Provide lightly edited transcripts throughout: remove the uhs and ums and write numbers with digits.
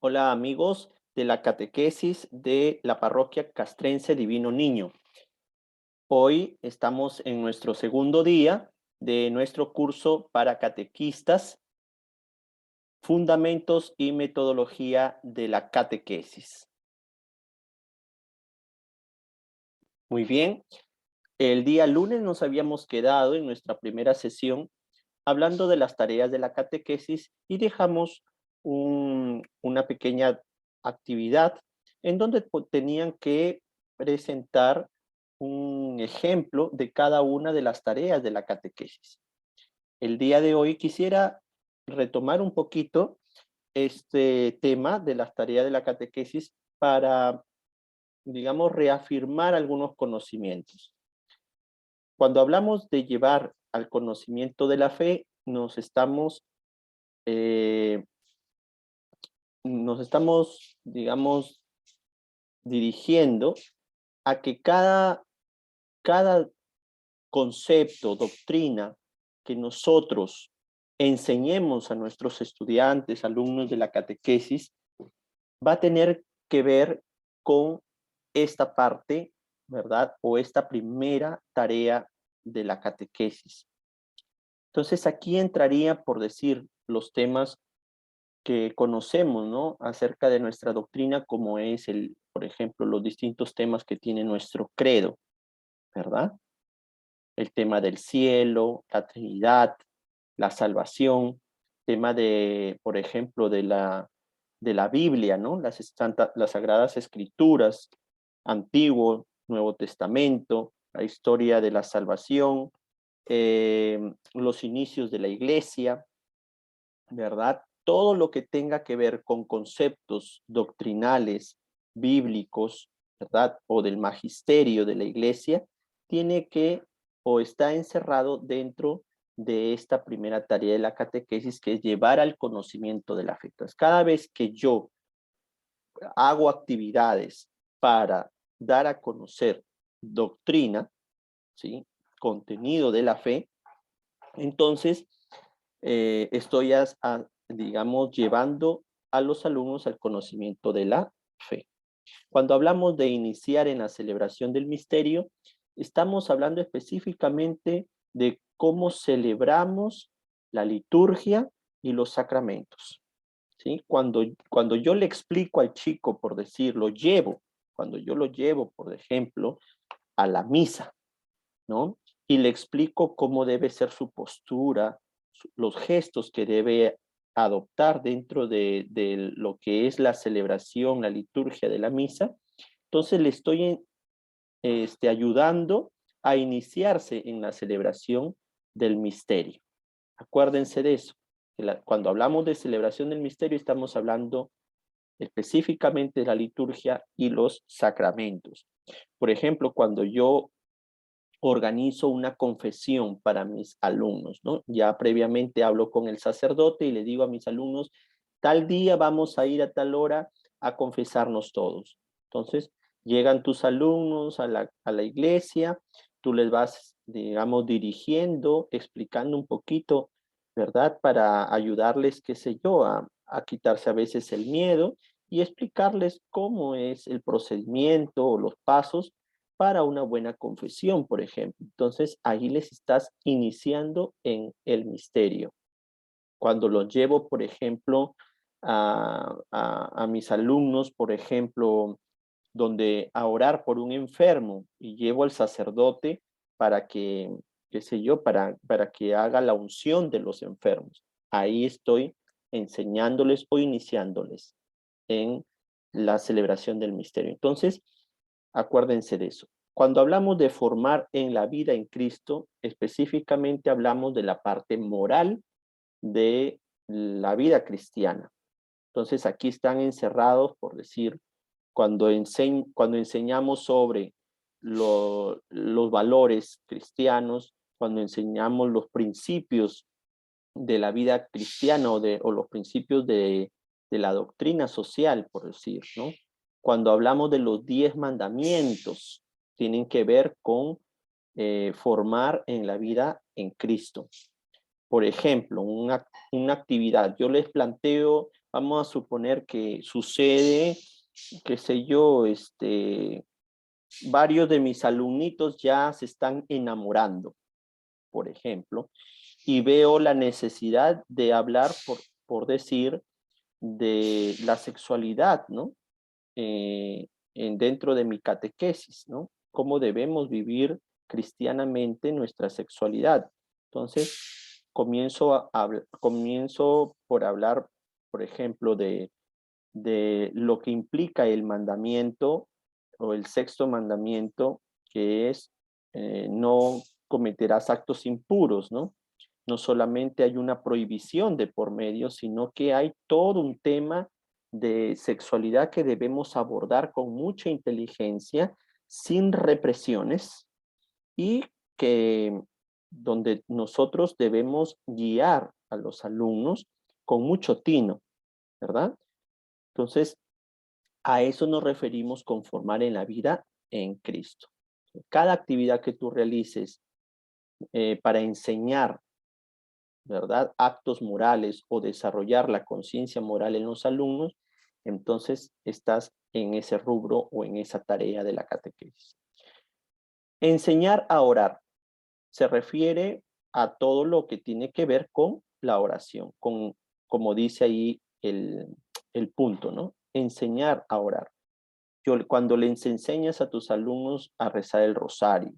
Hola amigos de la catequesis de la parroquia castrense Divino Niño. Hoy estamos en nuestro segundo día de nuestro curso para catequistas, fundamentos y metodología de la catequesis. Muy bien, el día lunes nos habíamos quedado en nuestra primera sesión hablando de las tareas de la catequesis y dejamos una pequeña actividad en donde tenían que presentar un ejemplo de cada una de las tareas de la catequesis. El día de hoy quisiera retomar un poquito este tema de las tareas de la catequesis para, digamos, reafirmar algunos conocimientos. Cuando hablamos de llevar al conocimiento de la fe, eh, digamos, dirigiendo a que cada concepto, doctrina que nosotros enseñemos a nuestros estudiantes, alumnos de la catequesis, va a tener que ver con esta parte, ¿verdad? O esta primera tarea de la catequesis. Entonces aquí entraría, por decir, los temas que conocemos, ¿no? Acerca de nuestra doctrina, como es por ejemplo, los distintos temas que tiene nuestro credo, ¿verdad? El tema del cielo, la Trinidad, la salvación, tema de, por ejemplo, de la Biblia, ¿no? Las Sagradas Escrituras, Antiguo, Nuevo Testamento, la historia de la salvación, los inicios de la iglesia, ¿verdad? Todo lo que tenga que ver con conceptos doctrinales, bíblicos, ¿verdad? O del magisterio de la iglesia, tiene que o está encerrado dentro de esta primera tarea de la catequesis, que es llevar al conocimiento de la fe. Entonces, cada vez que yo hago actividades para dar a conocer doctrina, ¿sí? Contenido de la fe, entonces estoy, digamos, llevando a los alumnos al conocimiento de la fe. Cuando hablamos de iniciar en la celebración del misterio, estamos hablando específicamente de cómo celebramos la liturgia y los sacramentos, ¿sí? Cuando yo le explico al chico, por decirlo, cuando yo lo llevo, por ejemplo, a la misa, ¿no? Y le explico cómo debe ser su postura, los gestos que debe adoptar dentro de lo que es la celebración, la liturgia de la misa. Entonces le estoy ayudando a iniciarse en la celebración del misterio. Acuérdense de eso. Cuando hablamos de celebración del misterio, estamos hablando específicamente de la liturgia y los sacramentos. Por ejemplo, cuando yo organizo una confesión para mis alumnos, ¿no? Ya previamente hablo con el sacerdote y le digo a mis alumnos, tal día vamos a ir a tal hora a confesarnos todos. Entonces, llegan tus alumnos a la iglesia, tú les vas, digamos, dirigiendo, explicando un poquito, ¿verdad? Para ayudarles, qué sé yo, a quitarse a veces el miedo y explicarles cómo es el procedimiento o los pasos para una buena confesión, por ejemplo. Entonces, ahí les estás iniciando en el misterio. Cuando los llevo, por ejemplo, a mis alumnos, por ejemplo, donde a orar por un enfermo y llevo al sacerdote para que, qué sé yo, para que haga la unción de los enfermos. Ahí estoy enseñándoles o iniciándoles en la celebración del misterio. Entonces, acuérdense de eso. Cuando hablamos de formar en la vida en Cristo, específicamente hablamos de la parte moral de la vida cristiana. Entonces aquí están encerrados, por decir, cuando enseñamos sobre los valores cristianos, cuando enseñamos los principios de la vida cristiana o los principios de la doctrina social, por decir, ¿no? Cuando hablamos de los 10 mandamientos, tienen que ver con formar en la vida en Cristo. Por ejemplo, una actividad, yo les planteo vamos a suponer que sucede, qué sé yo, varios de mis alumnitos ya se están enamorando, por ejemplo, y veo la necesidad de hablar, por decir, de la sexualidad, ¿no? Dentro de mi catequesis, ¿no? Cómo debemos vivir cristianamente nuestra sexualidad. Entonces, comienzo por hablar, por ejemplo, de lo que implica el mandamiento o el sexto mandamiento, que es no cometerás actos impuros, ¿no? No solamente hay una prohibición de por medio, sino que hay todo un tema de sexualidad que debemos abordar con mucha inteligencia, sin represiones, y que donde nosotros debemos guiar a los alumnos con mucho tino, ¿verdad? Entonces, a eso nos referimos con formar en la vida en Cristo. Cada actividad que tú realices para enseñar, ¿verdad?, actos morales o desarrollar la conciencia moral en los alumnos, entonces estás en ese rubro o en esa tarea de la catequesis. Enseñar a orar se refiere a todo lo que tiene que ver con la oración, como dice ahí el punto, ¿no? Enseñar a orar. Cuando les enseñas a tus alumnos a rezar el rosario,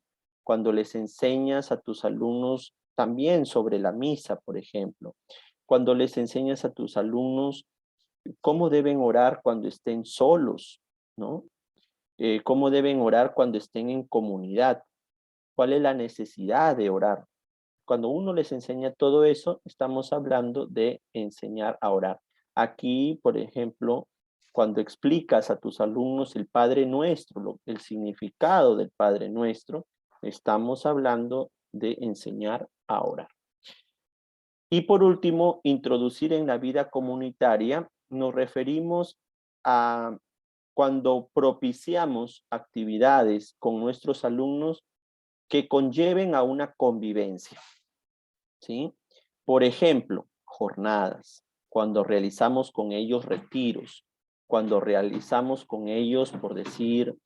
cuando les enseñas a tus alumnos también sobre la misa, por ejemplo, cuando les enseñas a tus alumnos cómo deben orar cuando estén solos, ¿no? Cómo deben orar cuando estén en comunidad, cuál es la necesidad de orar. Cuando uno les enseña todo eso, estamos hablando de enseñar a orar. Aquí, por ejemplo, cuando explicas a tus alumnos el Padre Nuestro, el significado del Padre Nuestro, estamos hablando de enseñar a orar. Y por último, introducir en la vida comunitaria, nos referimos a cuando propiciamos actividades con nuestros alumnos que conlleven a una convivencia, ¿sí? Por ejemplo, jornadas, cuando realizamos con ellos retiros, cuando realizamos con ellos, por decir,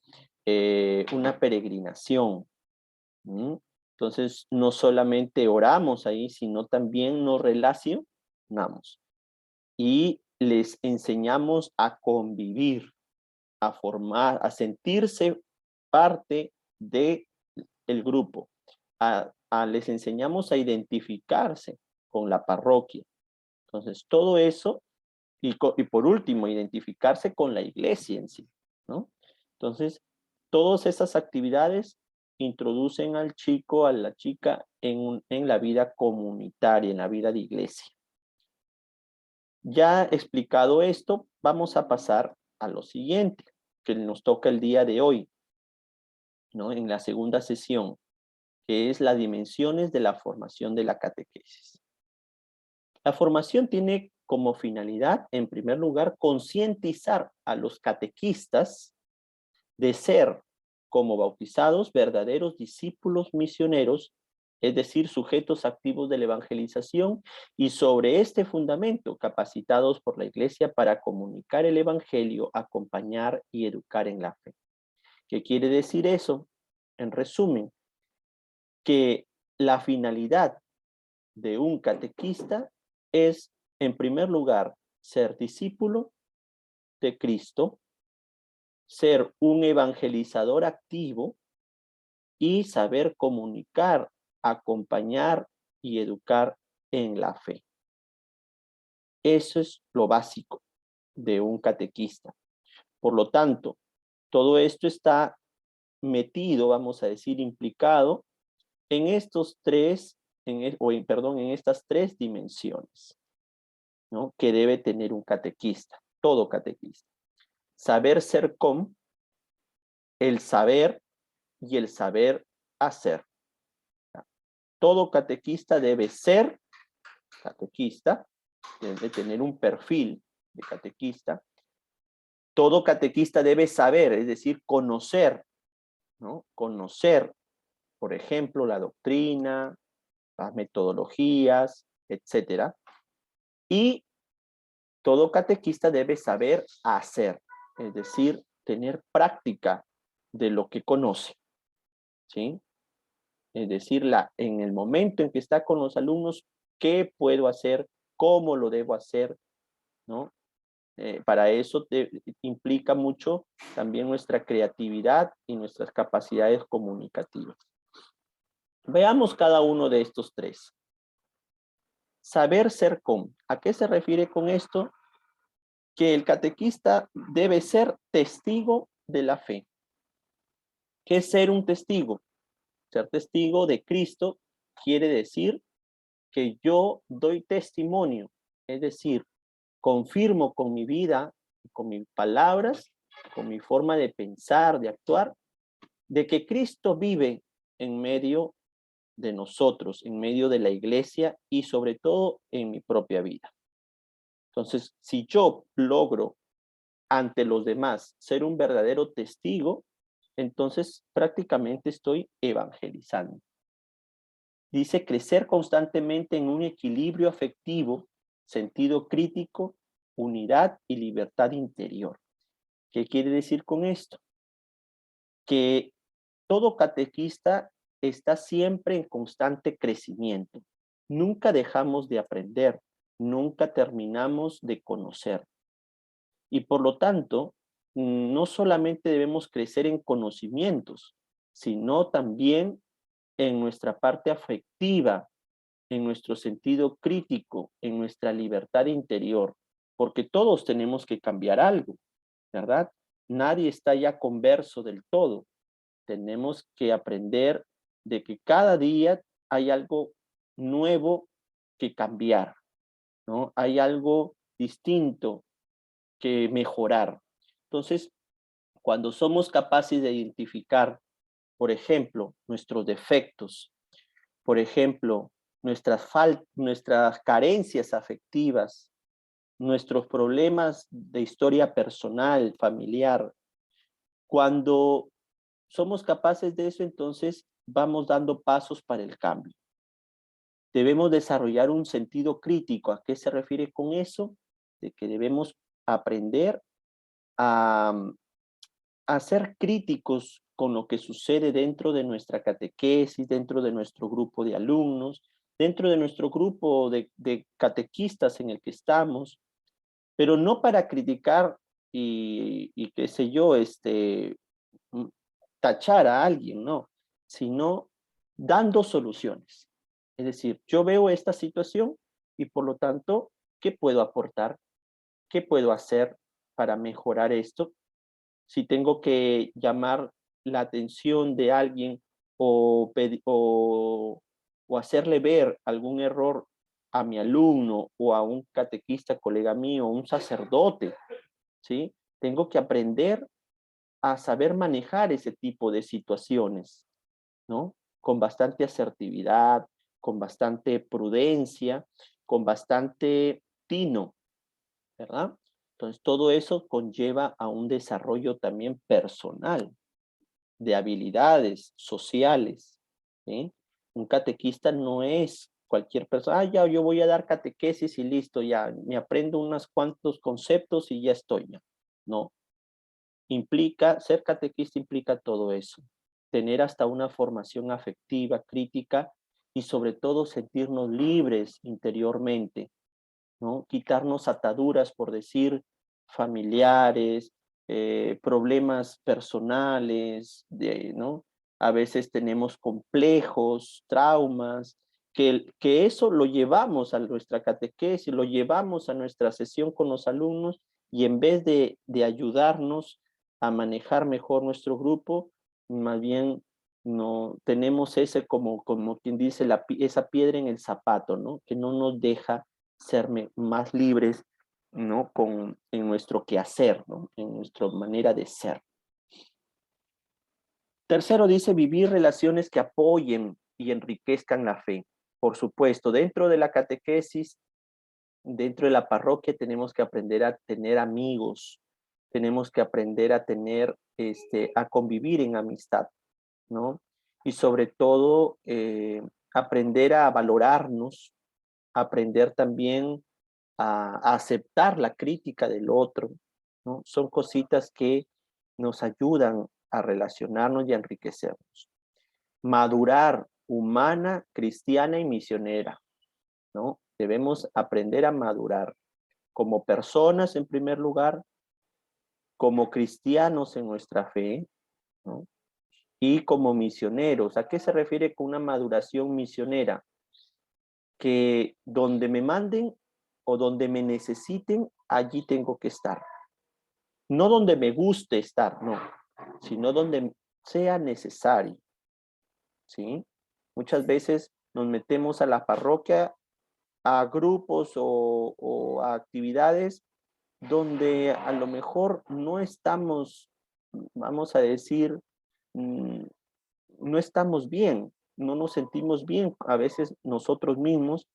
una peregrinación. ¿Mm? Entonces, no solamente oramos ahí, sino también nos relacionamos y les enseñamos a convivir, a formar, a sentirse parte de el grupo. Les enseñamos a identificarse con la parroquia. Entonces, todo eso, y por último, identificarse con la iglesia en sí, ¿no? Entonces, todas esas actividades introducen al chico, a la chica, en la vida comunitaria, en la vida de iglesia. Ya explicado esto, vamos a pasar a lo siguiente, que nos toca el día de hoy, ¿no? En la segunda sesión, que es las dimensiones de la formación de la catequesis. La formación tiene como finalidad, en primer lugar, concientizar a los catequistas de ser, como bautizados, verdaderos discípulos misioneros, es decir, sujetos activos de la evangelización, y sobre este fundamento, capacitados por la Iglesia para comunicar el evangelio, acompañar y educar en la fe. ¿Qué quiere decir eso? En resumen, que la finalidad de un catequista es, en primer lugar, ser discípulo de Cristo, ser un evangelizador activo y saber comunicar, acompañar y educar en la fe. Eso es lo básico de un catequista. Por lo tanto, todo esto está metido, vamos a decir, implicado en estos tres, en estas tres dimensiones, ¿no?, que debe tener un catequista, todo catequista. Saber ser con, el saber y el saber hacer. Todo catequista debe ser catequista, debe tener un perfil de catequista. Todo catequista debe saber, es decir, conocer, ¿no? Conocer, por ejemplo, la doctrina, las metodologías, etcétera. Y todo catequista debe saber hacer, es decir, tener práctica de lo que conoce, ¿sí? Es decir, en el momento en que está con los alumnos, ¿qué puedo hacer? ¿Cómo lo debo hacer? ¿No? Para eso implica mucho también nuestra creatividad y nuestras capacidades comunicativas. Veamos cada uno de estos tres. Saber ser con. ¿A qué se refiere con esto? Que el catequista debe ser testigo de la fe. ¿Qué es ser un testigo? Ser testigo de Cristo quiere decir que yo doy testimonio, es decir, confirmo con mi vida, con mis palabras, con mi forma de pensar, de actuar, de que Cristo vive en medio de nosotros, en medio de la iglesia y sobre todo en mi propia vida. Entonces, si yo logro ante los demás ser un verdadero testigo, entonces prácticamente estoy evangelizando. Dice crecer constantemente en un equilibrio afectivo, sentido crítico, unidad y libertad interior. ¿Qué quiere decir con esto? Que todo catequista está siempre en constante crecimiento. Nunca dejamos de aprender, nunca terminamos de conocer. Y por lo tanto, no solamente debemos crecer en conocimientos, sino también en nuestra parte afectiva, en nuestro sentido crítico, en nuestra libertad interior, porque todos tenemos que cambiar algo, ¿verdad? Nadie está ya converso del todo. Tenemos que aprender de que cada día hay algo nuevo que cambiar, ¿no? Hay algo distinto que mejorar. Entonces, cuando somos capaces de identificar, por ejemplo, nuestros defectos, por ejemplo, nuestras carencias afectivas, nuestros problemas de historia personal, familiar, cuando somos capaces de eso, entonces vamos dando pasos para el cambio. Debemos desarrollar un sentido crítico. ¿A qué se refiere con eso? De que debemos aprender a, a ser críticos con lo que sucede dentro de nuestra catequesis, dentro de nuestro grupo de alumnos, dentro de nuestro grupo de catequistas en el que estamos, pero no para criticar y qué sé yo, tachar a alguien, no, sino dando soluciones. Es decir, yo veo esta situación y por lo tanto, ¿qué puedo aportar? ¿Qué puedo hacer para mejorar esto? Si tengo que llamar la atención de alguien o, o hacerle ver algún error a mi alumno o a un catequista, colega mío, un sacerdote, ¿sí? Tengo que aprender a saber manejar ese tipo de situaciones, ¿no? Con bastante asertividad, con bastante prudencia, con bastante tino, ¿verdad? Entonces, todo eso conlleva a un desarrollo también personal, de habilidades sociales, ¿sí? Un catequista no es cualquier persona, ya yo voy a dar catequesis y listo, ya me aprendo unos cuantos conceptos y ya estoy, ya. No, ser catequista implica todo eso, tener hasta una formación afectiva, crítica y sobre todo sentirnos libres interiormente, ¿no? Quitarnos ataduras, por decir, familiares, problemas personales, ¿no? A veces tenemos complejos, traumas, que eso lo llevamos a nuestra catequesis, lo llevamos a nuestra sesión con los alumnos y en vez de ayudarnos a manejar mejor nuestro grupo, más bien no tenemos ese como quien dice esa piedra en el zapato, ¿no? Que no nos deja ser más libres, ¿no? En nuestro quehacer, ¿no? En nuestra manera de ser. Tercero dice vivir relaciones que apoyen y enriquezcan la fe. Por supuesto, dentro de la catequesis, dentro de la parroquia tenemos que aprender a tener amigos, tenemos que aprender a tener, a convivir en amistad, ¿no? Y sobre todo, aprender a valorarnos, aprender también a aceptar la crítica del otro, ¿no? Son cositas que nos ayudan a relacionarnos y a enriquecernos. Madurar humana, cristiana y misionera, ¿no? Debemos aprender a madurar como personas en primer lugar, como cristianos en nuestra fe, ¿no? Y como misioneros. ¿A qué se refiere con una maduración misionera? Que donde me manden o donde me necesiten, allí tengo que estar. No donde me guste estar, no, sino donde sea necesario, ¿sí? Muchas veces nos metemos a la parroquia, a grupos o a actividades donde a lo mejor no estamos, vamos a decir, no estamos bien, no nos sentimos bien a veces nosotros mismos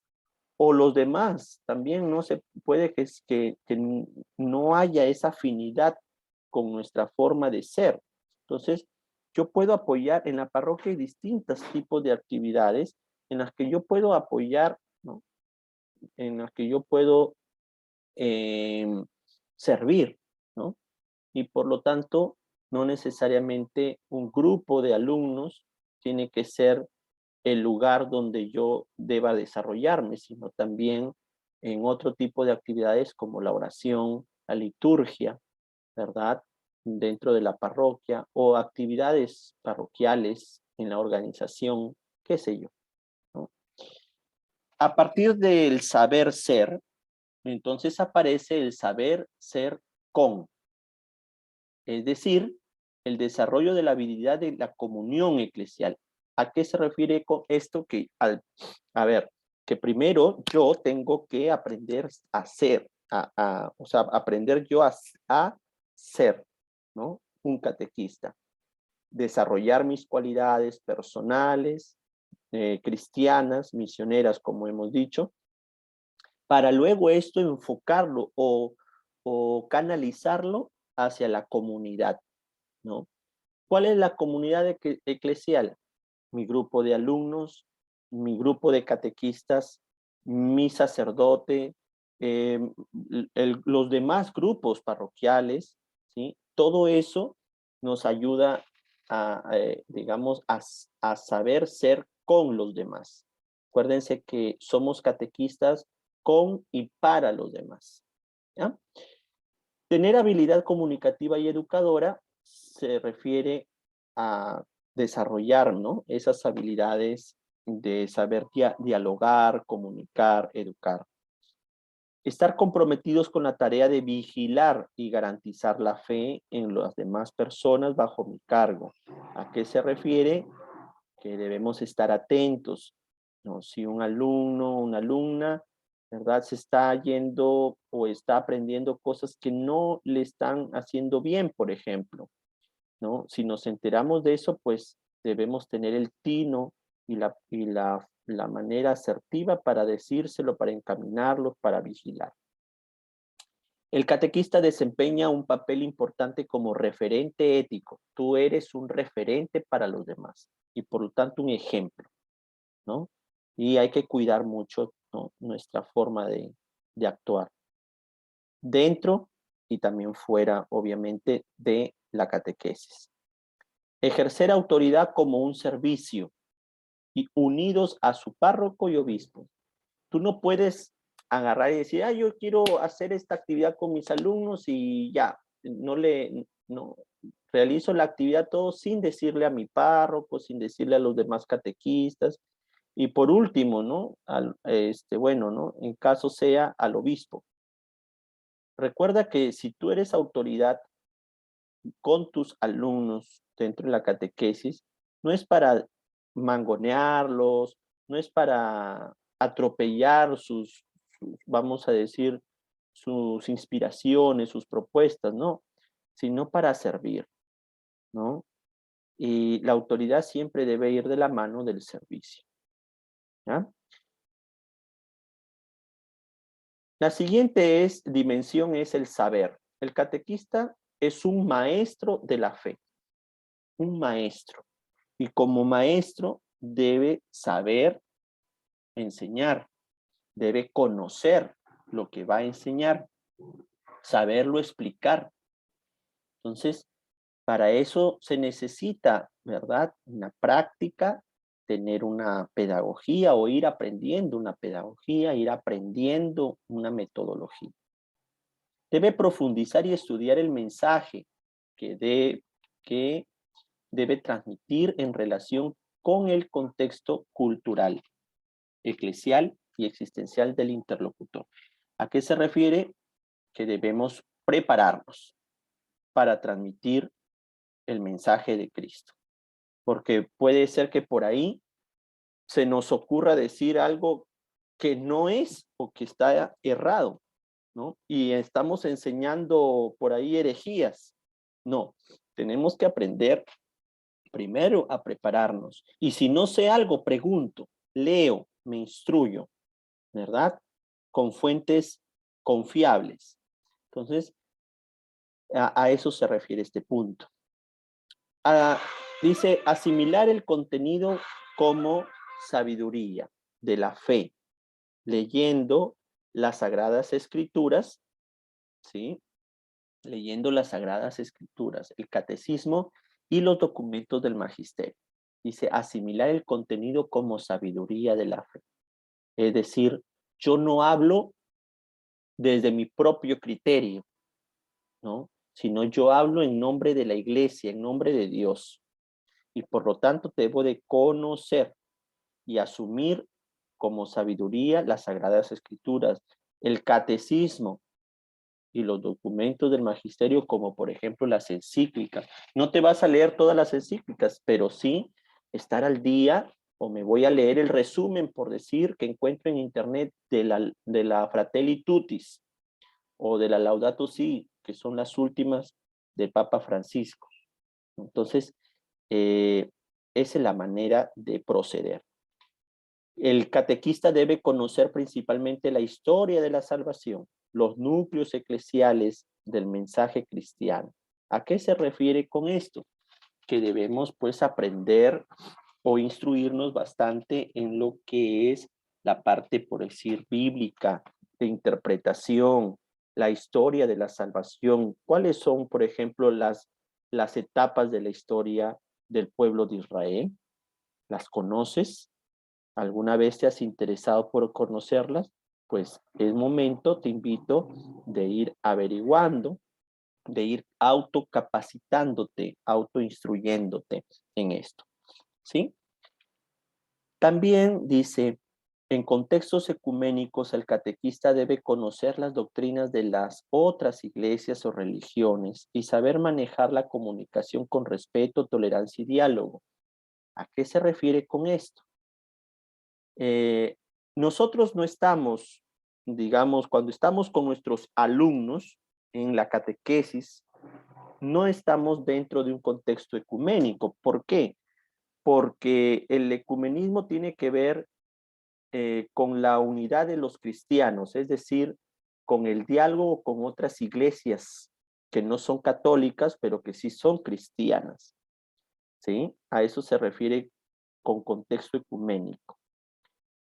o los demás. También no se puede que no haya esa afinidad con nuestra forma de ser. Entonces, yo puedo apoyar en la parroquia, hay distintos tipos de actividades en las que yo puedo apoyar, ¿no? En las que yo puedo eh, servir, ¿no? Y por lo tanto, no necesariamente un grupo de alumnos tiene que ser el lugar donde yo deba desarrollarme, sino también en otro tipo de actividades como la oración, la liturgia, ¿verdad? Dentro de la parroquia o actividades parroquiales en la organización, qué sé yo, ¿no? A partir del saber ser, entonces aparece el saber ser con, es decir, el desarrollo de la habilidad de la comunión eclesial. ¿A qué se refiere con esto? A ver, que primero yo tengo que aprender a ser, o sea, aprender yo a ser, ¿no? Un catequista. Desarrollar mis cualidades personales, cristianas, misioneras, como hemos dicho, para luego esto enfocarlo o canalizarlo hacia la comunidad, ¿no? ¿Cuál es la comunidad eclesial? Mi grupo de alumnos, mi grupo de catequistas, mi sacerdote, los demás grupos parroquiales, ¿sí? Todo eso nos ayuda digamos, a saber ser con los demás. Acuérdense que somos catequistas con y para los demás, ¿ya? Tener habilidad comunicativa y educadora se refiere a desarrollar, ¿no? Esas habilidades de saber dialogar, comunicar, educar. Estar comprometidos con la tarea de vigilar y garantizar la fe en las demás personas bajo mi cargo. ¿A qué se refiere? Que debemos estar atentos, ¿no? Si un alumno o una alumna, ¿verdad? Se está yendo o está aprendiendo cosas que no le están haciendo bien, por ejemplo, ¿no? Si nos enteramos de eso, pues debemos tener el tino y la manera asertiva para decírselo, para encaminarlo, para vigilar. El catequista desempeña un papel importante como referente ético. Tú eres un referente para los demás y por lo tanto un ejemplo, ¿no? Y hay que cuidar mucho, ¿no? Nuestra forma de actuar dentro y también fuera, obviamente, de la catequesis. Ejercer autoridad como un servicio y unidos a su párroco y obispo. Tú no puedes agarrar y decir, ah, yo quiero hacer esta actividad con mis alumnos y ya, no, realizo la actividad todo sin decirle a mi párroco, sin decirle a los demás catequistas, y por último, ¿no? Bueno, ¿no? En caso sea al obispo. Recuerda que si tú eres autoridad con tus alumnos dentro de la catequesis, no es para mangonearlos, no es para atropellar vamos a decir, sus inspiraciones, sus propuestas, no, sino para servir, ¿no? Y la autoridad siempre debe ir de la mano del servicio, ¿ya? La siguiente dimensión es el saber. El catequista es un maestro de la fe, un maestro. Y como maestro debe saber enseñar, debe conocer, lo que va a enseñar, saberlo explicar. Entonces, para eso se necesita, ¿verdad? Una práctica, tener una pedagogía o ir aprendiendo una pedagogía, ir aprendiendo una metodología. Debe profundizar y estudiar el mensaje que debe transmitir en relación con el contexto cultural, eclesial y existencial del interlocutor. ¿A qué se refiere? Que debemos prepararnos para transmitir el mensaje de Cristo. Porque puede ser que por ahí se nos ocurra decir algo que no es o que está errado, ¿no? Y estamos enseñando por ahí herejías. No, tenemos que aprender primero a prepararnos. Y si no sé algo, pregunto, leo, me instruyo, ¿verdad? Con fuentes confiables. Entonces, a eso se refiere este punto. Dice, asimilar el contenido como sabiduría de la fe, leyendo las Sagradas Escrituras, ¿sí? Leyendo las Sagradas Escrituras, el Catecismo y los documentos del Magisterio. Dice, asimilar el contenido como sabiduría de la fe. Es decir, yo no hablo desde mi propio criterio, ¿no? Sino yo hablo en nombre de la Iglesia, en nombre de Dios. Y por lo tanto debo de conocer y asumir como sabiduría las Sagradas Escrituras, el Catecismo y los documentos del Magisterio, como por ejemplo las encíclicas. No te vas a leer todas las encíclicas, pero sí estar al día, o me voy a leer el resumen, por decir, que encuentro en internet de la Fratelli Tutti o de la Laudato Si, que son las últimas del Papa Francisco. Entonces, esa es la manera de proceder. El catequista debe conocer principalmente la historia de la salvación, los núcleos eclesiales del mensaje cristiano. ¿A qué se refiere con esto? Que debemos pues aprender o instruirnos bastante en lo que es la parte, por decir, bíblica, de interpretación, la historia de la salvación. ¿Cuáles son, por ejemplo, las etapas de la historia del pueblo de Israel? ¿Las conoces? ¿Alguna vez te has interesado por conocerlas? Pues es momento, te invito, de ir averiguando, de ir autocapacitándote, autoinstruyéndote en esto, ¿sí? También dice, en contextos ecuménicos, el catequista debe conocer las doctrinas de las otras iglesias o religiones y saber manejar la comunicación con respeto, tolerancia y diálogo. ¿A qué se refiere con esto? Nosotros no estamos, digamos, cuando estamos con nuestros alumnos en la catequesis, no estamos dentro de un contexto ecuménico. ¿Por qué? Porque el ecumenismo tiene que ver con la unidad de los cristianos, es decir, con el diálogo con otras iglesias que no son católicas, pero que sí son cristianas, ¿sí? A eso se refiere con contexto ecuménico.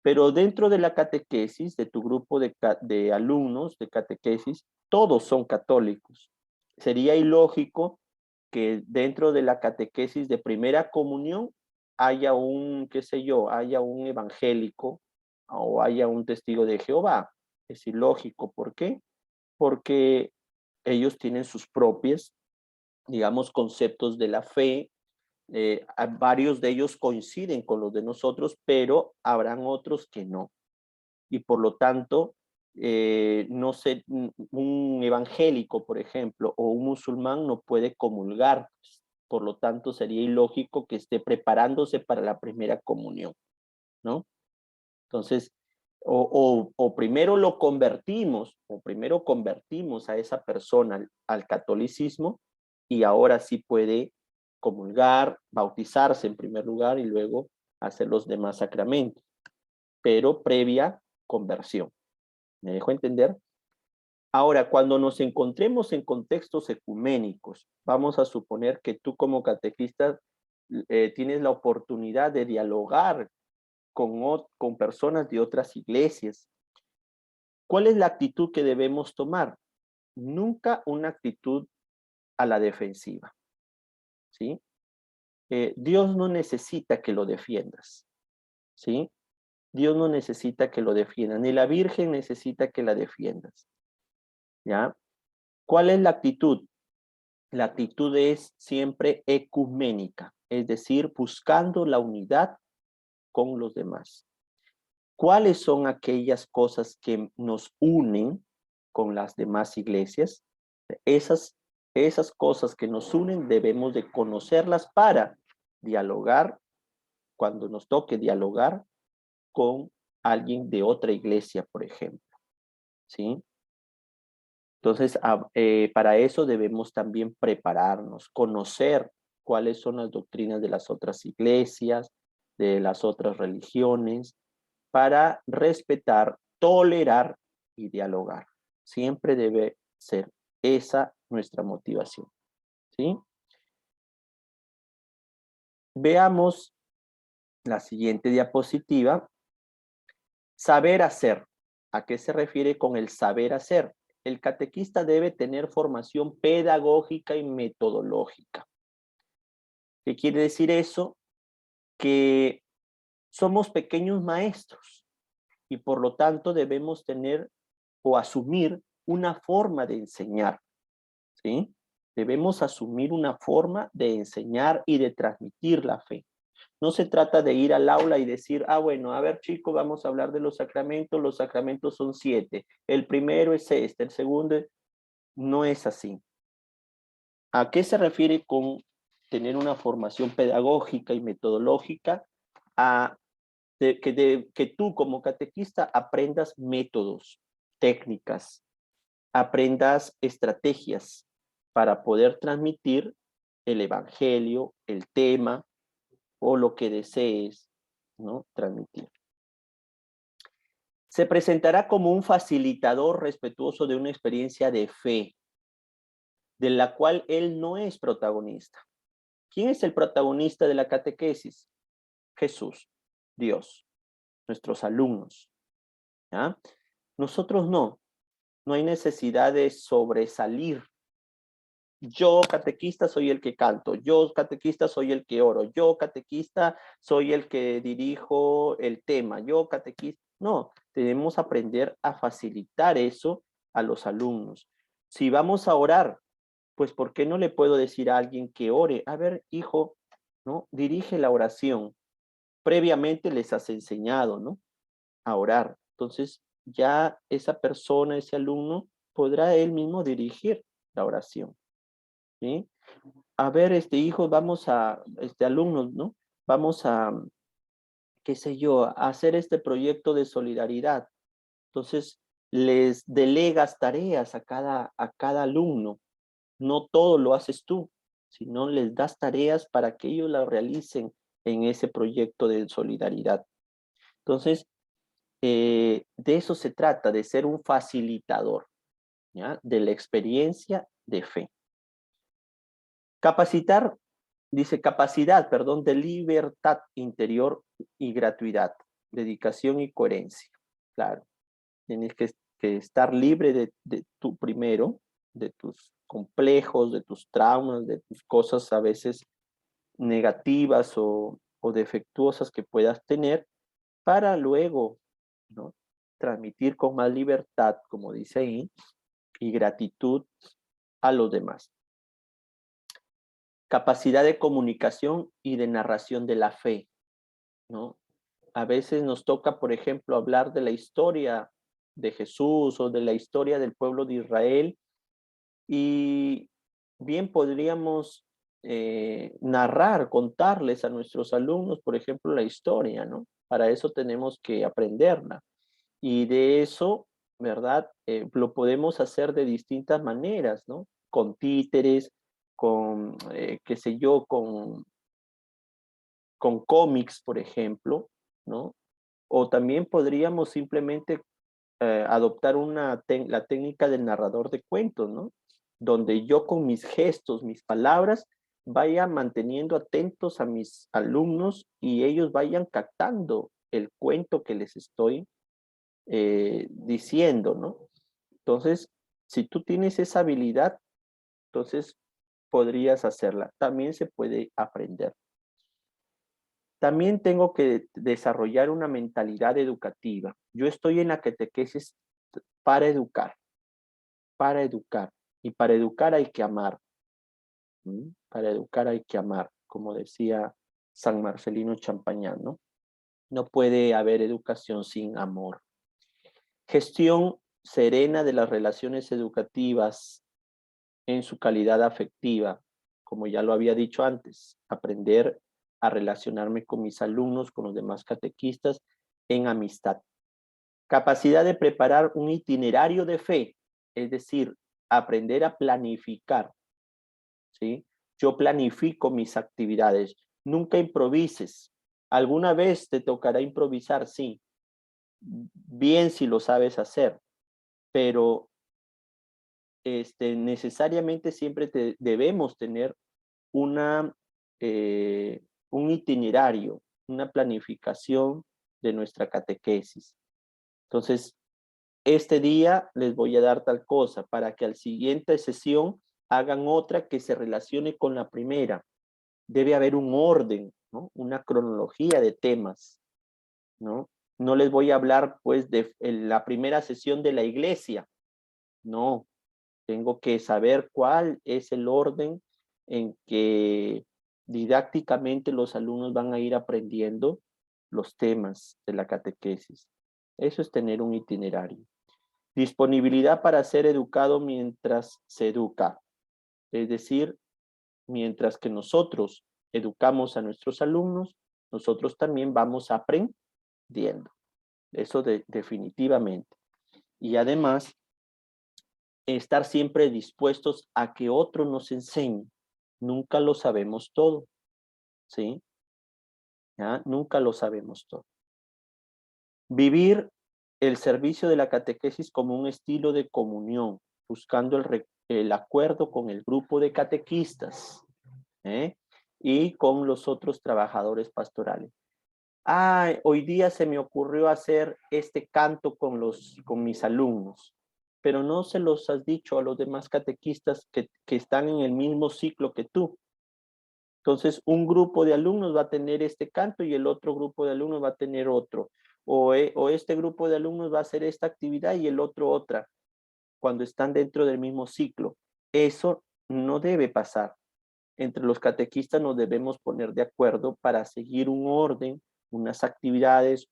Pero dentro de la catequesis, de tu grupo de alumnos de catequesis, todos son católicos. Sería ilógico que dentro de la catequesis de primera comunión haya un, qué sé yo, haya un evangélico o haya un testigo de Jehová. Es ilógico. ¿Por qué? Porque ellos tienen sus propios, digamos, conceptos de la fe. Varios de ellos coinciden con los de nosotros, pero habrán otros que no. Y por lo tanto, no sé, un evangélico, por ejemplo, o un musulmán no puede comulgar. Por lo tanto, sería ilógico que esté preparándose para la primera comunión, ¿no? Entonces, o primero lo convertimos, o primero convertimos a esa persona al catolicismo y ahora sí puede comulgar, bautizarse en primer lugar y luego hacer los demás sacramentos, pero previa conversión. ¿Me dejo entender? Ahora, cuando nos encontremos en contextos ecuménicos, vamos a suponer que tú como catequista tienes la oportunidad de dialogar con personas de otras iglesias. ¿Cuál es la actitud que debemos tomar? Nunca una actitud a la defensiva, ¿sí? Dios no necesita que lo defiendas, ¿sí? Dios no necesita que lo defiendas, ni la Virgen necesita que la defiendas, ¿ya? ¿Cuál es la actitud? La actitud es siempre ecuménica, es decir, buscando la unidad con los demás. ¿Cuáles son aquellas cosas que nos unen con las demás iglesias? Esas, esas cosas que nos unen debemos de conocerlas para dialogar, cuando nos toque dialogar con alguien de otra iglesia, por ejemplo, ¿sí? Entonces, para eso debemos también prepararnos, conocer cuáles son las doctrinas de las otras iglesias, de las otras religiones, para respetar, tolerar y dialogar. Siempre debe ser esa nuestra motivación, ¿sí? Veamos la siguiente diapositiva. Saber hacer. ¿A qué se refiere con el saber hacer? El catequista debe tener formación pedagógica y metodológica. ¿Qué quiere decir eso? Que somos pequeños maestros y por lo tanto debemos tener o asumir una forma de enseñar, ¿sí? Debemos asumir una forma de enseñar y de transmitir la fe. No se trata de ir al aula y decir, bueno, a ver chicos, vamos a hablar de los sacramentos son 7, el primero es este, el segundo no es así. ¿A qué se refiere con tener una formación pedagógica y metodológica? A que tú como catequista aprendas métodos, técnicas, aprendas estrategias para poder transmitir el evangelio, el tema o lo que desees, ¿no? Transmitir. Se presentará como un facilitador respetuoso de una experiencia de fe, de la cual él no es protagonista. ¿Quién es el protagonista de la catequesis? Jesús, Dios, nuestros alumnos, ¿ya? Nosotros no hay necesidad de sobresalir. Yo, catequista, soy el que canto. Yo, catequista, soy el que oro. Yo, catequista, soy el que dirijo el tema. Yo, catequista. No, debemos aprender a facilitar eso a los alumnos. Si vamos a orar, pues ¿por qué no le puedo decir a alguien que ore? A ver, hijo, ¿no? Dirige la oración. Previamente les has enseñado, ¿no? A orar. Entonces, ya esa persona, ese alumno, podrá él mismo dirigir la oración, ¿sí? A ver, hijos, vamos a, alumnos, ¿no? Vamos a, qué sé yo, a hacer este proyecto de solidaridad. Entonces, les delegas tareas a cada alumno. No todo lo haces tú, sino les das tareas para que ellos la realicen en ese proyecto de solidaridad. Entonces, de eso se trata, de ser un facilitador, ¿ya? De la experiencia de fe. Capacidad, perdón, de libertad interior y gratuidad, dedicación y coherencia. Claro, tienes que estar libre de tu primero, de tus complejos, de tus traumas, de tus cosas a veces negativas o defectuosas que puedas tener, para luego, ¿no? Transmitir con más libertad, como dice ahí, y gratitud a los demás. Capacidad de comunicación y de narración de la fe, ¿no? A veces nos toca, por ejemplo, hablar de la historia de Jesús o de la historia del pueblo de Israel y bien podríamos narrar, contarles a nuestros alumnos, por ejemplo, la historia, ¿no? Para eso tenemos que aprenderla. Y de eso, ¿verdad? Lo podemos hacer de distintas maneras, ¿no? Con títeres, con, qué sé yo, con cómics, por ejemplo, ¿no? O también podríamos simplemente adoptar la técnica del narrador de cuentos, ¿no? Donde yo con mis gestos, mis palabras, vaya manteniendo atentos a mis alumnos y ellos vayan captando el cuento que les estoy diciendo, ¿no? Entonces, si tú tienes esa habilidad, entonces podrías hacerla. También se puede aprender. También tengo que desarrollar una mentalidad educativa. Yo estoy en la catequesis para educar, para educar. Y para educar hay que amar. Para educar hay que amar, como decía San Marcelino Champagnat, ¿no? No puede haber educación sin amor. Gestión serena de las relaciones educativas en su calidad afectiva, como ya lo había dicho antes, aprender a relacionarme con mis alumnos, con los demás catequistas, en amistad. Capacidad de preparar un itinerario de fe, es decir, aprender a planificar, ¿sí? Yo planifico mis actividades, nunca improvises. Alguna vez te tocará improvisar, sí, bien si lo sabes hacer, pero necesariamente siempre debemos tener una, un itinerario, una planificación de nuestra catequesis. Entonces, este día les voy a dar tal cosa para que al siguiente sesión hagan otra que se relacione con la primera. Debe haber un orden, ¿no? Una cronología de temas, ¿no? No les voy a hablar, pues, de la primera sesión de la iglesia. No, tengo que saber cuál es el orden en que didácticamente los alumnos van a ir aprendiendo los temas de la catequesis. Eso es tener un itinerario. Disponibilidad para ser educado mientras se educa. Es decir, mientras que nosotros educamos a nuestros alumnos, nosotros también vamos aprendiendo. Eso definitivamente. Y además, estar siempre dispuestos a que otro nos enseñe. Nunca lo sabemos todo, ¿sí? ¿Ya? Nunca lo sabemos todo. Vivir el servicio de la catequesis como un estilo de comunión, buscando el acuerdo con el grupo de catequistas, ¿eh? Y con los otros trabajadores pastorales. Hoy día se me ocurrió hacer este canto con mis alumnos, pero no se los has dicho a los demás catequistas que están en el mismo ciclo que tú. Entonces, un grupo de alumnos va a tener este canto y el otro grupo de alumnos va a tener otro. O este grupo de alumnos va a hacer esta actividad y el otro otra, cuando están dentro del mismo ciclo. Eso no debe pasar. Entre los catequistas nos debemos poner de acuerdo para seguir un orden, unas actividades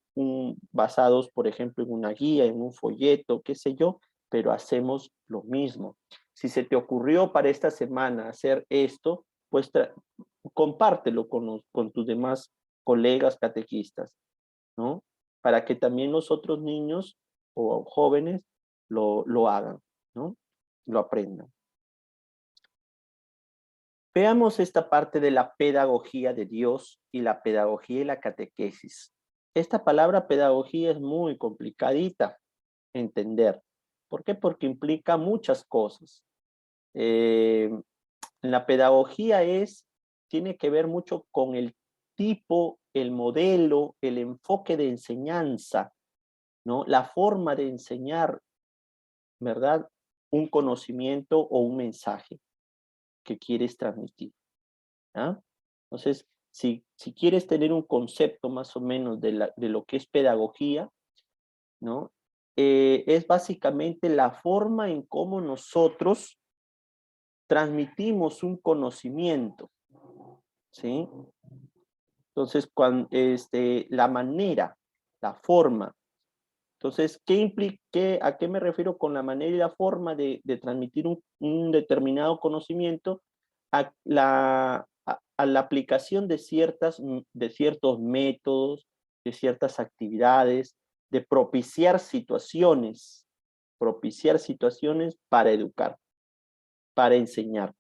basados, por ejemplo, en una guía, en un folleto, qué sé yo, pero hacemos lo mismo. Si se te ocurrió para esta semana hacer esto, pues compártelo con tus demás colegas catequistas, ¿no? Para que también los otros niños o jóvenes lo hagan, ¿no? Lo aprendan. Veamos esta parte de la pedagogía de Dios y la pedagogía y la catequesis. Esta palabra pedagogía es muy complicadita entender. ¿Por qué? Porque implica muchas cosas. La pedagogía tiene que ver mucho con el tipo, el modelo, el enfoque de enseñanza, ¿no? La forma de enseñar, ¿verdad? Un conocimiento o un mensaje que quieres transmitir. ¿Ah? Entonces, si quieres tener un concepto más o menos de lo que es pedagogía, ¿no? Es básicamente la forma en cómo nosotros transmitimos un conocimiento, ¿sí? Entonces, la manera, la forma. Entonces, ¿a qué me refiero con la manera y la forma de transmitir un determinado conocimiento? A la aplicación de ciertos métodos, de ciertas actividades, de propiciar situaciones para educar, para enseñar,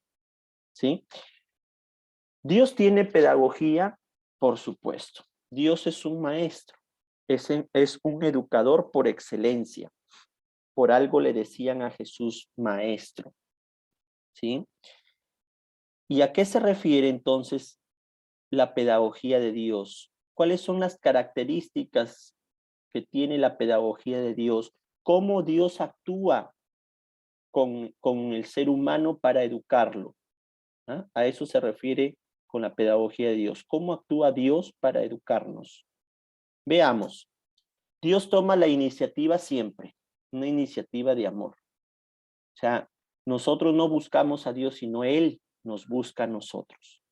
¿sí? Dios tiene pedagogía, por supuesto. Dios es un maestro, es un educador por excelencia. Por algo le decían a Jesús maestro, ¿sí? ¿Y a qué se refiere entonces la pedagogía de Dios? ¿Cuáles son las características que tiene la pedagogía de Dios, cómo Dios actúa con el ser humano para educarlo. ¿Ah? A eso se refiere con la pedagogía de Dios. ¿Cómo actúa Dios para educarnos? Veamos. Dios toma la iniciativa siempre, una iniciativa de amor. O sea, nosotros no buscamos a Dios, sino Él nos busca a nosotros,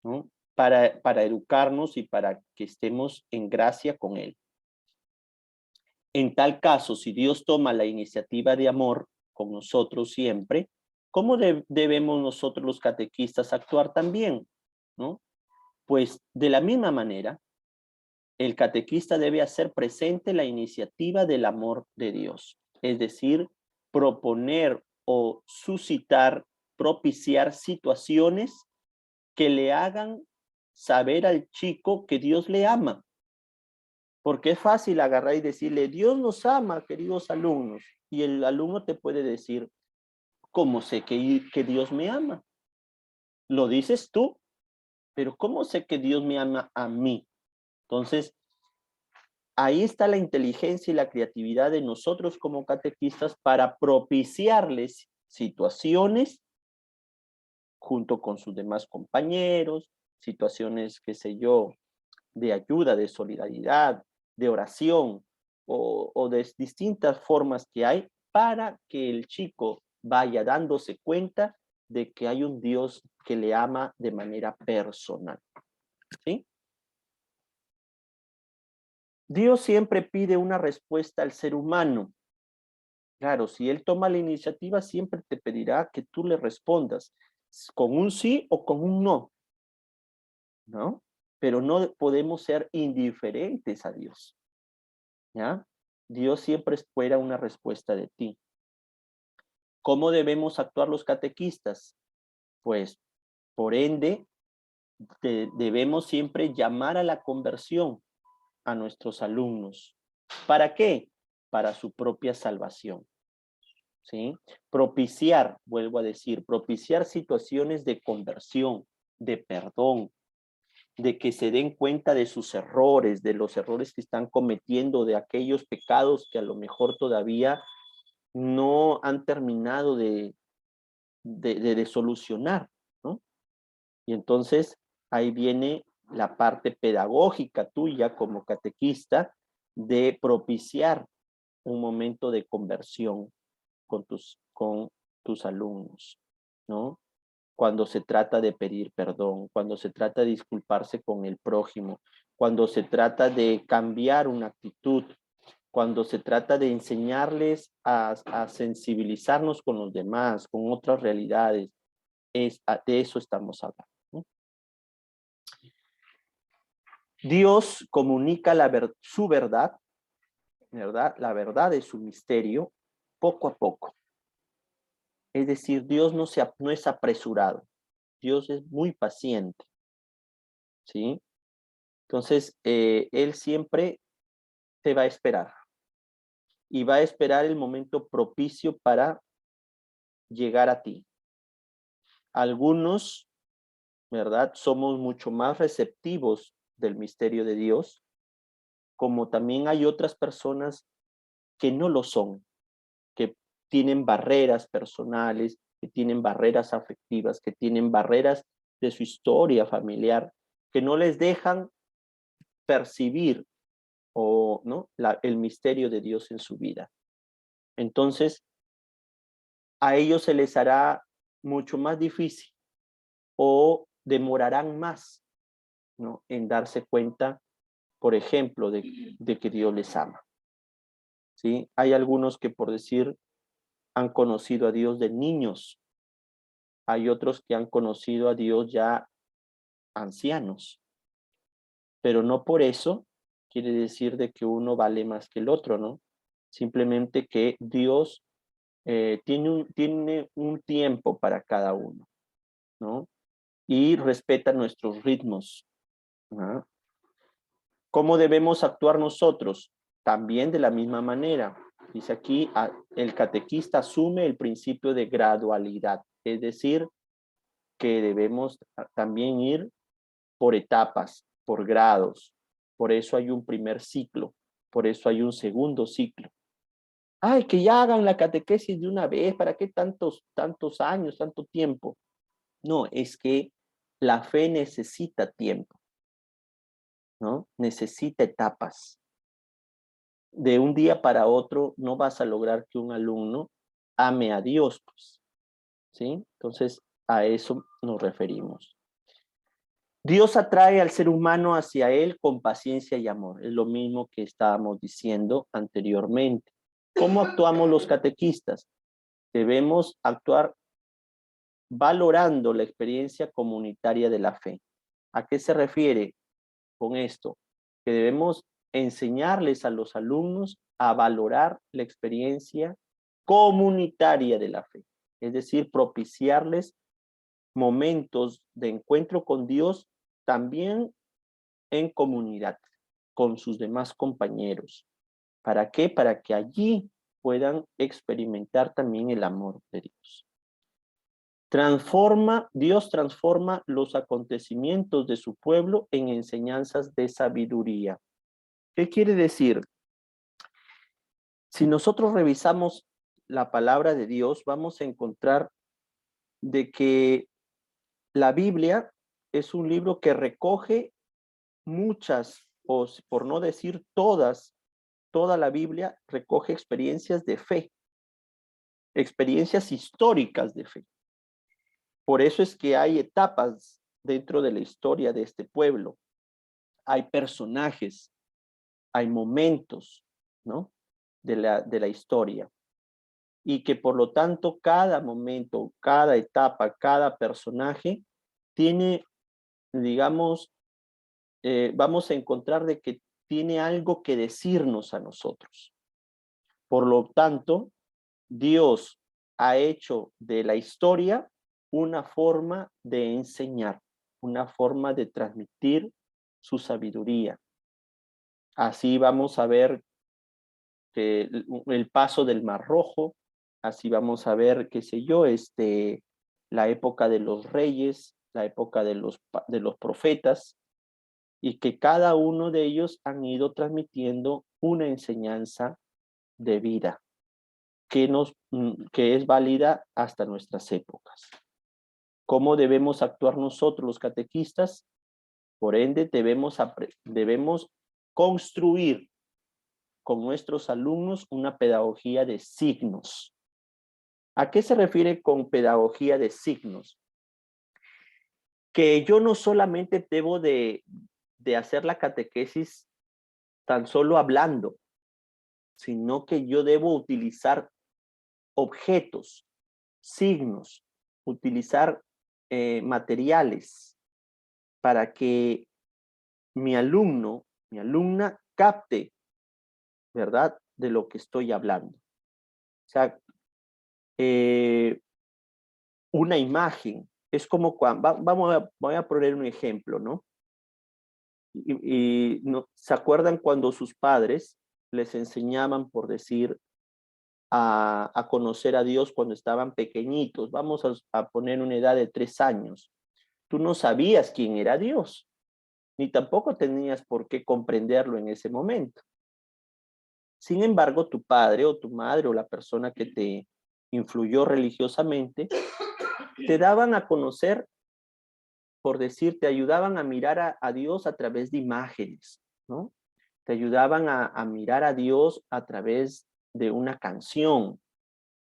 ¿no? Para educarnos y para que estemos en gracia con Él. En tal caso, si Dios toma la iniciativa de amor con nosotros siempre, ¿cómo debemos nosotros los catequistas actuar también? ¿No? Pues de la misma manera, el catequista debe hacer presente la iniciativa del amor de Dios, es decir, proponer o suscitar, propiciar situaciones que le hagan saber al chico que Dios le ama. Porque es fácil agarrar y decirle, Dios nos ama, queridos alumnos. Y el alumno te puede decir, ¿cómo sé que Dios me ama? Lo dices tú, pero ¿cómo sé que Dios me ama a mí? Entonces, ahí está la inteligencia y la creatividad de nosotros como catequistas para propiciarles situaciones junto con sus demás compañeros, situaciones, qué sé yo, de ayuda, de solidaridad, de oración o de distintas formas que hay para que el chico vaya dándose cuenta de que hay un Dios que le ama de manera personal. ¿Sí? Dios siempre pide una respuesta al ser humano. Claro, si Él toma la iniciativa, siempre te pedirá que tú le respondas con un sí o con un no, ¿no? Pero no podemos ser indiferentes a Dios, ¿ya? Dios siempre espera una respuesta de ti. ¿Cómo debemos actuar los catequistas? Pues, por ende, debemos siempre llamar a la conversión a nuestros alumnos. ¿Para qué? Para su propia salvación. ¿Sí? Propiciar, vuelvo a decir, propiciar situaciones de conversión, de perdón, de que se den cuenta de sus errores, de los errores que están cometiendo, de aquellos pecados que a lo mejor todavía no han terminado de solucionar, ¿no? Y entonces ahí viene la parte pedagógica tuya como catequista de propiciar un momento de conversión con tus alumnos, ¿no? Cuando se trata de pedir perdón, cuando se trata de disculparse con el prójimo, cuando se trata de cambiar una actitud, cuando se trata de enseñarles a sensibilizarnos con los demás, con otras realidades, de eso estamos hablando, ¿no? Dios comunica su verdad, ¿verdad? La verdad de su misterio poco a poco. Es decir, Dios no es apresurado. Dios es muy paciente, ¿sí? Entonces, Él siempre te va a esperar y va a esperar el momento propicio para llegar a ti. Algunos, ¿verdad? Somos mucho más receptivos del misterio de Dios, como también hay otras personas que no lo son, que tienen barreras personales, que tienen barreras afectivas, que tienen barreras de su historia familiar, que no les dejan percibir ¿no? el misterio de Dios en su vida. Entonces, a ellos se les hará mucho más difícil o demorarán más, ¿no? En darse cuenta, por ejemplo, de que Dios les ama, ¿sí? Hay algunos que, por decir, han conocido a Dios de niños. Hay otros que han conocido a Dios ya ancianos, pero no por eso quiere decir de que uno vale más que el otro, ¿no? Simplemente que Dios tiene un tiempo para cada uno, ¿no? Y respeta nuestros ritmos, ¿no? ¿Cómo debemos actuar nosotros? También de la misma manera. Dice aquí, el catequista asume el principio de gradualidad, es decir, que debemos también ir por etapas, por grados. Por eso hay un primer ciclo, Por eso hay un segundo ciclo. Ay, que ya hagan la catequesis de una vez, ¿para qué tantos años, tanto tiempo? No, es que la fe necesita tiempo, ¿no? Necesita etapas. De un día para otro no vas a lograr que un alumno ame a Dios, pues, ¿sí? Entonces, a eso nos referimos. Dios atrae al ser humano hacia él con paciencia y amor. Es lo mismo que estábamos diciendo anteriormente. ¿Cómo actuamos los catequistas? Debemos actuar valorando la experiencia comunitaria de la fe. ¿A qué se refiere con esto? Que debemos enseñarles a los alumnos a valorar la experiencia comunitaria de la fe. Es decir, propiciarles momentos de encuentro con Dios también en comunidad, con sus demás compañeros. ¿Para qué? Para que allí puedan experimentar también el amor de Dios. Dios transforma los acontecimientos de su pueblo en enseñanzas de sabiduría. ¿Qué quiere decir? Si nosotros revisamos la palabra de Dios, vamos a encontrar de que la Biblia es un libro que recoge muchas, o por no decir todas, toda la Biblia recoge experiencias de fe, experiencias históricas de fe. Por eso es que hay etapas dentro de la historia de este pueblo. Hay personajes, hay momentos, ¿no? De la historia. Y que por lo tanto cada momento, cada etapa, cada personaje tiene, digamos, vamos a encontrar de que tiene algo que decirnos a nosotros. Por lo tanto, Dios ha hecho de la historia una forma de enseñar, una forma de transmitir su sabiduría. Así vamos a ver que el paso del Mar Rojo, así vamos a ver, qué sé yo, la época de los reyes, la época de los profetas, y que cada uno de ellos han ido transmitiendo una enseñanza de vida que es válida hasta nuestras épocas. ¿Cómo debemos actuar nosotros los catequistas? Por ende, debemos construir con nuestros alumnos una pedagogía de signos. ¿A qué se refiere con pedagogía de signos? Que yo no solamente debo de hacer la catequesis tan solo hablando, sino que yo debo utilizar objetos, signos, utilizar materiales para que mi alumno, mi alumna capte, ¿verdad?, de lo que estoy hablando. O sea, una imagen, es como cuando, voy a poner un ejemplo, ¿no? No, ¿se acuerdan cuando sus padres les enseñaban, por decir, a conocer a Dios cuando estaban pequeñitos? Vamos a poner una edad de 3 años. Tú no sabías quién era Dios, ni tampoco tenías por qué comprenderlo en ese momento. Sin embargo, tu padre o tu madre o la persona que te influyó religiosamente, te daban a conocer, por decir, te ayudaban a mirar a Dios a través de imágenes, ¿no? Te ayudaban a mirar a Dios a través de una canción,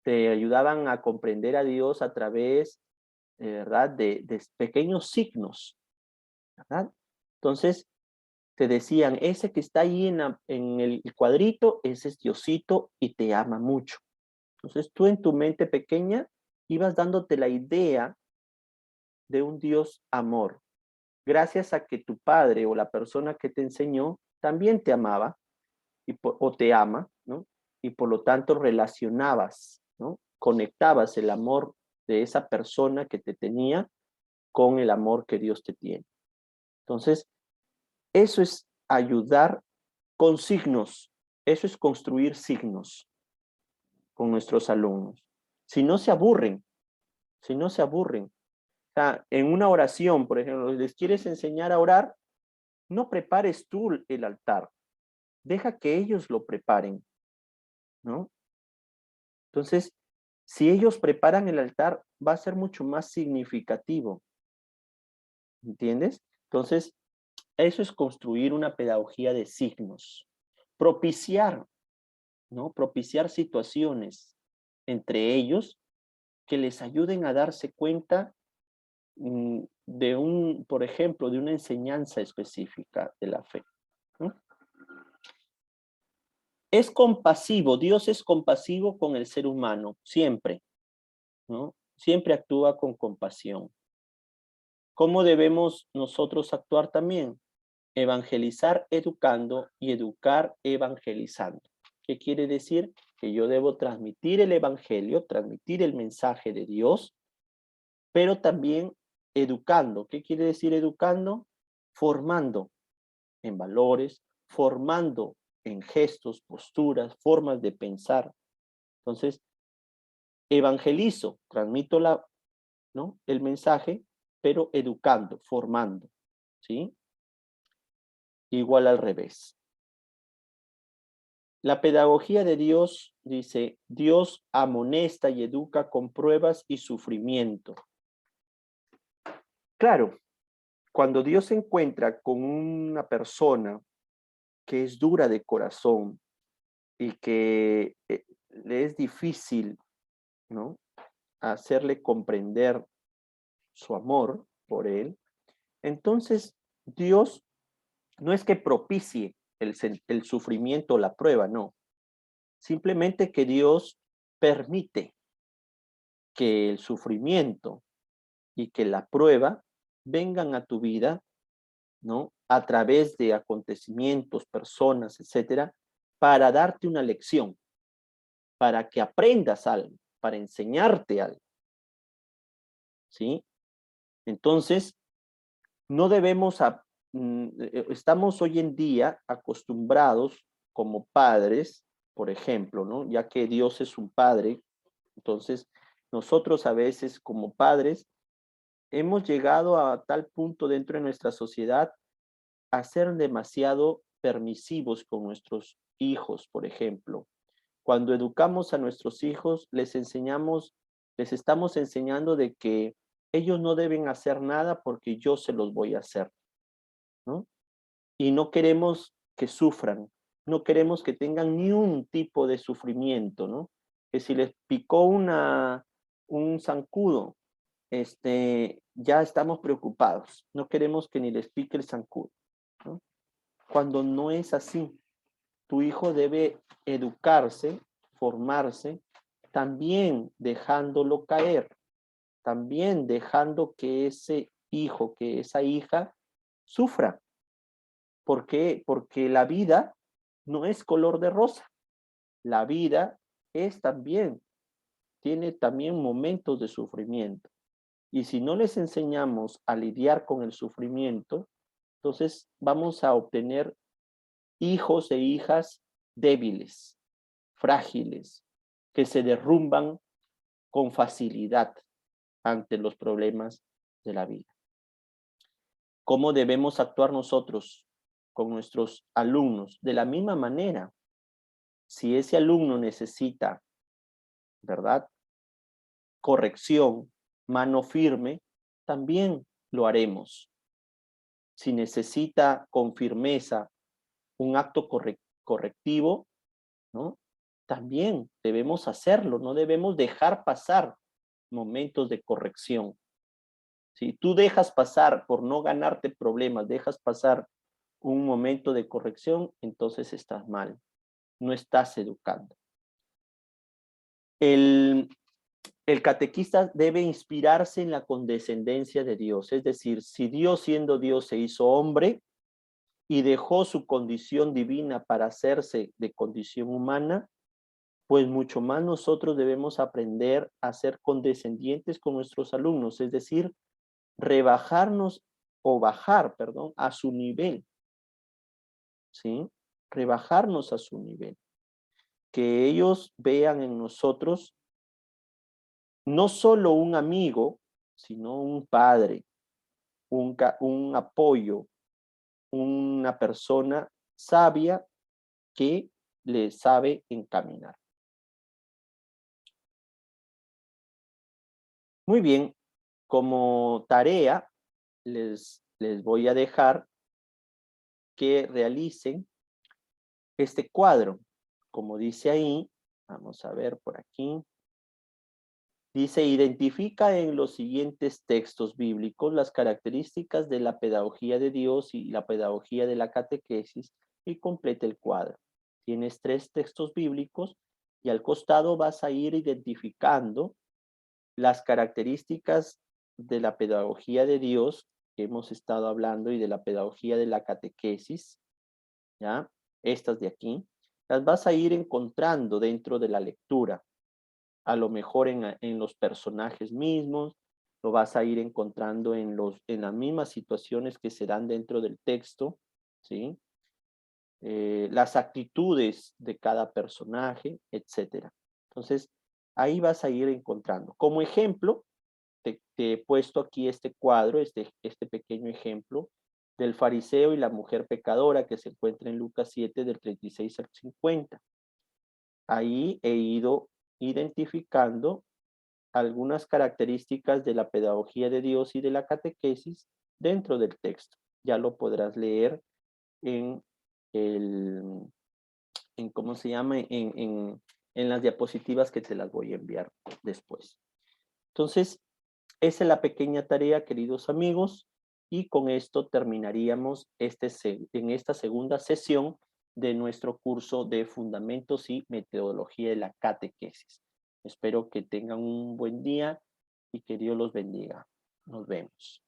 te ayudaban a comprender a Dios a través, ¿verdad?, de pequeños signos, ¿verdad? Entonces, te decían, ese que está ahí en el cuadrito, ese es Diosito y te ama mucho. Entonces, tú en tu mente pequeña ibas dándote la idea de un Dios amor, gracias a que tu padre o la persona que te enseñó también te amaba o te ama, ¿no? Y por lo tanto relacionabas, ¿no? Conectabas el amor de esa persona que te tenía con el amor que Dios te tiene. Entonces, eso es ayudar con signos, eso es construir signos con nuestros alumnos. Si no se aburren, si no se aburren. O sea, en una oración, por ejemplo, les quieres enseñar a orar, no prepares tú el altar. deja que ellos lo preparen, ¿no? Entonces, si ellos preparan el altar, va a ser mucho más significativo, ¿entiendes? Entonces, eso es construir una pedagogía de signos. Propiciar, ¿no? Propiciar situaciones entre ellos que les ayuden a darse cuenta de por ejemplo, de una enseñanza específica de la fe, ¿no? Es compasivo, Dios es compasivo con el ser humano, siempre, ¿no? Siempre actúa con compasión. ¿Cómo debemos nosotros actuar también? Evangelizar educando y educar evangelizando. ¿Qué quiere decir? Que yo debo transmitir el evangelio, transmitir el mensaje de Dios, pero también educando. ¿Qué quiere decir educando? Formando en valores, formando en gestos, posturas, formas de pensar. Entonces, evangelizo, transmito ¿no? el mensaje, pero educando, formando, ¿sí? Igual al revés. La pedagogía de Dios dice, Dios amonesta y educa con pruebas y sufrimiento. Claro, cuando Dios se encuentra con una persona que es dura de corazón y que le es difícil, ¿no? hacerle comprender su amor por él, entonces Dios no es que propicie el sufrimiento o la prueba, no. Simplemente que Dios permite que el sufrimiento y que la prueba vengan a tu vida, ¿no? A través de acontecimientos, personas, etcétera, para darte una lección, para que aprendas algo, para enseñarte algo, ¿sí? Entonces, no debemos, estamos hoy en día acostumbrados como padres, por ejemplo, ¿no? Ya que Dios es un padre, entonces nosotros a veces como padres hemos llegado a tal punto dentro de nuestra sociedad a ser demasiado permisivos con nuestros hijos, por ejemplo. Cuando educamos a nuestros hijos, les estamos enseñando de que ellos no deben hacer nada porque yo se los voy a hacer, ¿no? Y no queremos que sufran, no queremos que tengan ni un tipo de sufrimiento, ¿no? Que si les picó un zancudo, ya estamos preocupados, no queremos que ni les pique el zancudo, ¿no? Cuando no es así, tu hijo debe educarse, formarse, también dejándolo caer, también dejando que ese hijo, que esa hija sufra. ¿Por qué? Porque la vida no es color de rosa. La vida es también, tiene también momentos de sufrimiento. Y si no les enseñamos a lidiar con el sufrimiento, entonces vamos a obtener hijos e hijas débiles, frágiles, que se derrumban con facilidad ante los problemas de la vida. ¿Cómo debemos actuar nosotros con nuestros alumnos? De la misma manera, si ese alumno necesita, ¿verdad? Corrección, mano firme, también lo haremos. Si necesita con firmeza un acto correctivo, ¿no? También debemos hacerlo, no debemos dejar pasar momentos de corrección. Si tú dejas pasar por no ganarte problemas, dejas pasar un momento de corrección, entonces estás mal, no estás educando. El catequista debe inspirarse en la condescendencia de Dios, es decir, si Dios siendo Dios se hizo hombre y dejó su condición divina para hacerse de condición humana, pues mucho más nosotros debemos aprender a ser condescendientes con nuestros alumnos, es decir, rebajarnos o bajar, perdón, a su nivel, ¿sí? Rebajarnos a su nivel. Que ellos vean en nosotros no solo un amigo, sino un padre, un apoyo, una persona sabia que le sabe encaminar. Muy bien, como tarea les voy a dejar que realicen este cuadro. Como dice ahí, vamos a ver por aquí. Dice, identifica en los siguientes textos bíblicos las características de la pedagogía de Dios y la pedagogía de la catequesis y complete el cuadro. Tienes 3 textos bíblicos y al costado vas a ir identificando las características de la pedagogía de Dios que hemos estado hablando y de la pedagogía de la catequesis, ¿ya? Estas de aquí, las vas a ir encontrando dentro de la lectura, a lo mejor en los personajes mismos, lo vas a ir encontrando en las mismas situaciones que se dan dentro del texto, ¿sí? Las actitudes de cada personaje, etcétera. Entonces, ahí vas a ir encontrando. Como ejemplo, te he puesto aquí este cuadro, este pequeño ejemplo del fariseo y la mujer pecadora que se encuentra en Lucas 7 del 36 al 50. Ahí he ido identificando algunas características de la pedagogía de Dios y de la catequesis dentro del texto. Ya lo podrás leer en el, en ¿cómo se llama? En las diapositivas que te las voy a enviar después. Entonces, esa es la pequeña tarea, queridos amigos, y con esto terminaríamos en esta segunda sesión de nuestro curso de Fundamentos y Metodología de la Catequesis. Espero que tengan un buen día y que Dios los bendiga. Nos vemos.